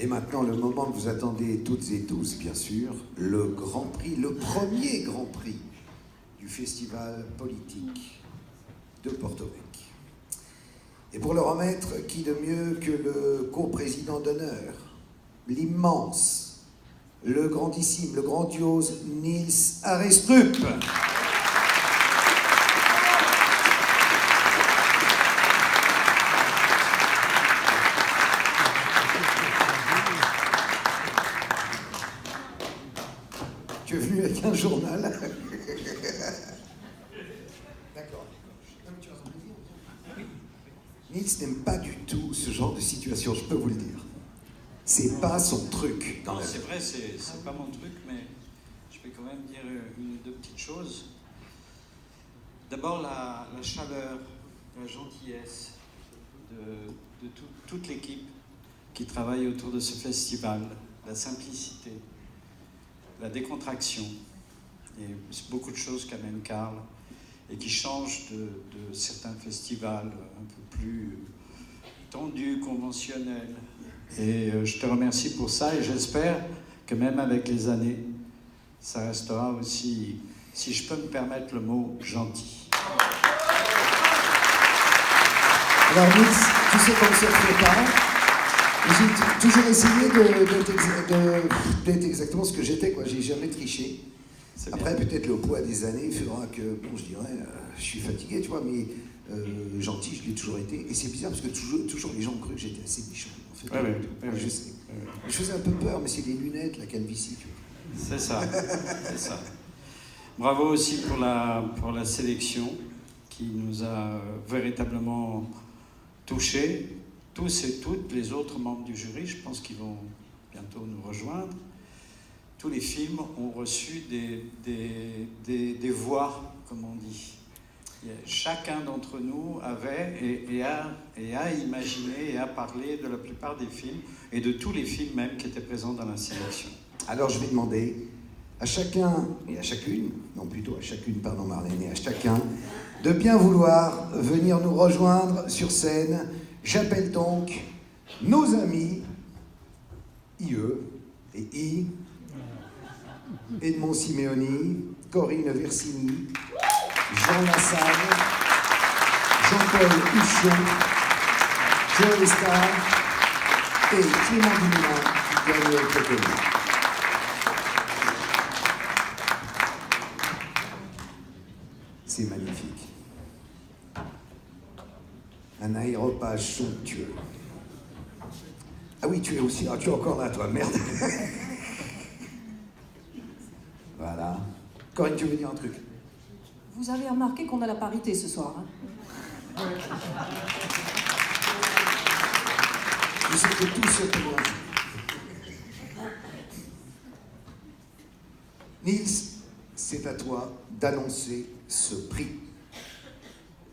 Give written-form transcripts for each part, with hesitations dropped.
Et maintenant, le moment que vous attendez toutes et tous, bien sûr, le Grand Prix, le premier Grand Prix du Festival politique de Porto Vecchio. Et pour le remettre, qui de mieux que le co-président d'honneur, l'immense, le grandissime, le grandiose Nils Arestrup. Tu es venu avec un journal. D'accord. Nils n'aime pas du tout ce genre de situation, je peux vous le dire. C'est pas son truc. Non, c'est vrai, c'est pas mon truc, mais je vais quand même dire une ou deux petites choses. D'abord, la chaleur, la gentillesse de toute l'équipe qui travaille autour de ce festival, la simplicité, la décontraction, et c'est beaucoup de choses qu'amène Karl et qui changent de certains festivals un peu plus tendus, conventionnels. Et je te remercie pour ça et j'espère que même avec les années, ça restera aussi, si je peux me permettre le mot, gentil. Alors Nils, tu sais qu'on se prépare. J'ai toujours essayé d'être exactement ce que j'étais, quoi. J'ai jamais triché. Après, peut-être le poids des années fera que, bon, je dirais, je suis fatigué, tu vois, mais gentil, je l'ai toujours été. Et c'est bizarre parce que toujours les gens ont cru que j'étais assez méchant. En fait, je sais. Je faisais un peu peur, mais c'est les lunettes, la calvitie, tu vois. C'est ça, c'est ça. Bravo aussi pour la sélection qui nous a véritablement touchés. Tous et toutes les autres membres du jury, je pense qu'ils vont bientôt nous rejoindre. Tous les films ont reçu des voix, comme on dit. Chacun d'entre nous avait et a imaginé et a parlé de la plupart des films et de tous les films même qui étaient présents dans la sélection. Alors je vais demander à chacun et à chacune, non plutôt à chacune, pardon Marlène, et à chacun, de bien vouloir venir nous rejoindre sur scène. J'appelle donc nos amis, IE et I, Edmond Simeoni, Corinne Versini, Jean Lassalle, Jean-Paul Huchon, Joe Star et Clément Dumoulin, Daniel Cocconi. C'est magnifique. Un aéropage somptueux. Ah oui, tu es aussi... Ah, tu es encore là, toi, merde. Voilà. Corinne, tu veux dire un truc? Vous avez remarqué qu'on a la parité ce soir, hein? Je sais que tout se peut. Nils, c'est à toi d'annoncer ce prix.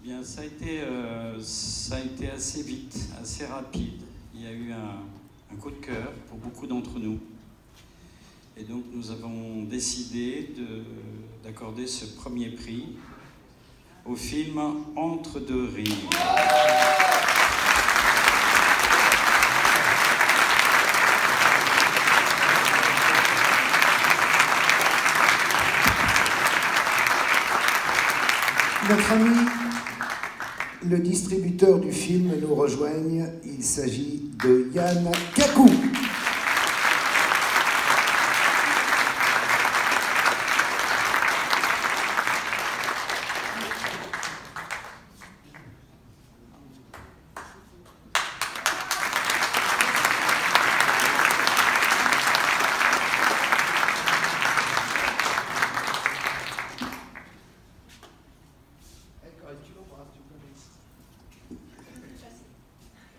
Eh bien, ça a été assez vite, assez rapide. Il y a eu un coup de cœur pour beaucoup d'entre nous. Et donc, nous avons décidé d'accorder ce premier prix au film Entre deux rives. Notre ami, le distributeur du film, nous rejoigne. Il s'agit de Yann Kakou.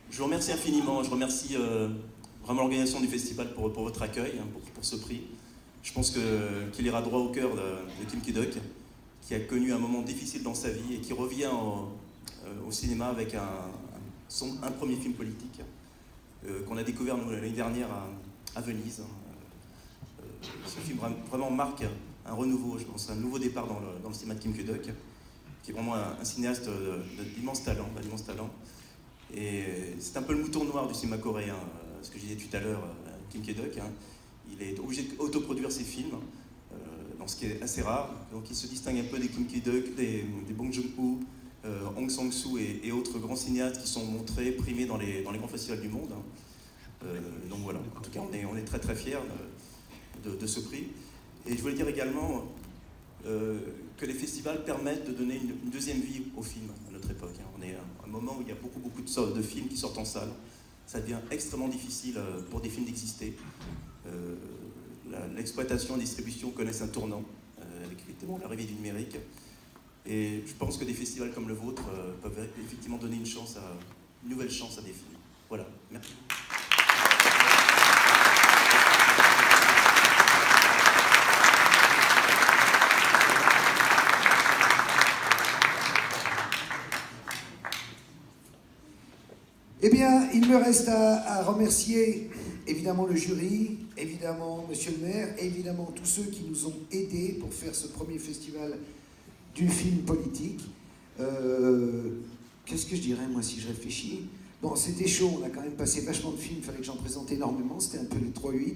Je vous remercie infiniment, je remercie vraiment l'organisation du festival pour votre accueil, pour ce prix. Je pense qu'il ira droit au cœur de Kim Ki-duk, qui a connu un moment difficile dans sa vie et qui revient au cinéma avec un premier film politique qu'on a découvert l'année dernière à Venise. Ce film vraiment marque un renouveau, je pense, un nouveau départ dans le cinéma de Kim Ki-duk, qui est vraiment un cinéaste d'immense talent. Et c'est un peu le mouton noir du cinéma coréen, ce que je disais tout à l'heure. Kinky Duck. Hein. Il est obligé d'autoproduire ses films, dans ce qui est assez rare. Donc il se distingue un peu des Kinky Duck, des Bong Joon-ho, Hong Sang-soo et autres grands cinéastes qui sont montrés, primés dans les grands festivals du monde. Hein. Donc voilà, en tout cas on est très très fiers de ce prix. Et je voulais dire également que les festivals permettent de donner une deuxième vie aux films à notre époque. Hein. On est à un moment où il y a beaucoup de films qui sortent en salle. Ça devient extrêmement difficile pour des films d'exister. L'exploitation et la distribution connaissent un tournant avec effectivement l'arrivée du numérique. Et je pense que des festivals comme le vôtre peuvent effectivement donner une nouvelle chance à des films. Voilà, merci. Eh bien, il me reste à remercier évidemment le jury, évidemment monsieur le maire, évidemment tous ceux qui nous ont aidés pour faire ce premier festival du film politique. Qu'est-ce que je dirais, moi, si je réfléchis? Bon, c'était chaud, on a quand même passé vachement de films, il fallait que j'en présente énormément, c'était un peu les 3-8.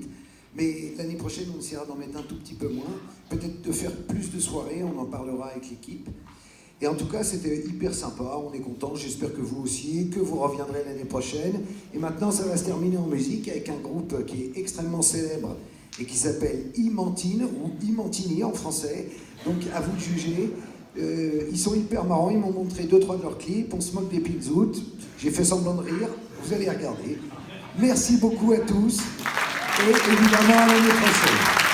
Mais l'année prochaine, on essaiera d'en mettre un tout petit peu moins, peut-être de faire plus de soirées, on en parlera avec l'équipe. Et en tout cas, c'était hyper sympa, on est content, j'espère que vous aussi, que vous reviendrez l'année prochaine. Et maintenant, ça va se terminer en musique avec un groupe qui est extrêmement célèbre et qui s'appelle Imantine, ou Imantini en français. Donc, à vous de juger. Ils sont hyper marrants, ils m'ont montré 2-3 de leurs clips, on se moque des pizzoutes, j'ai fait semblant de rire, vous allez regarder. Merci beaucoup à tous, et évidemment à l'année prochaine.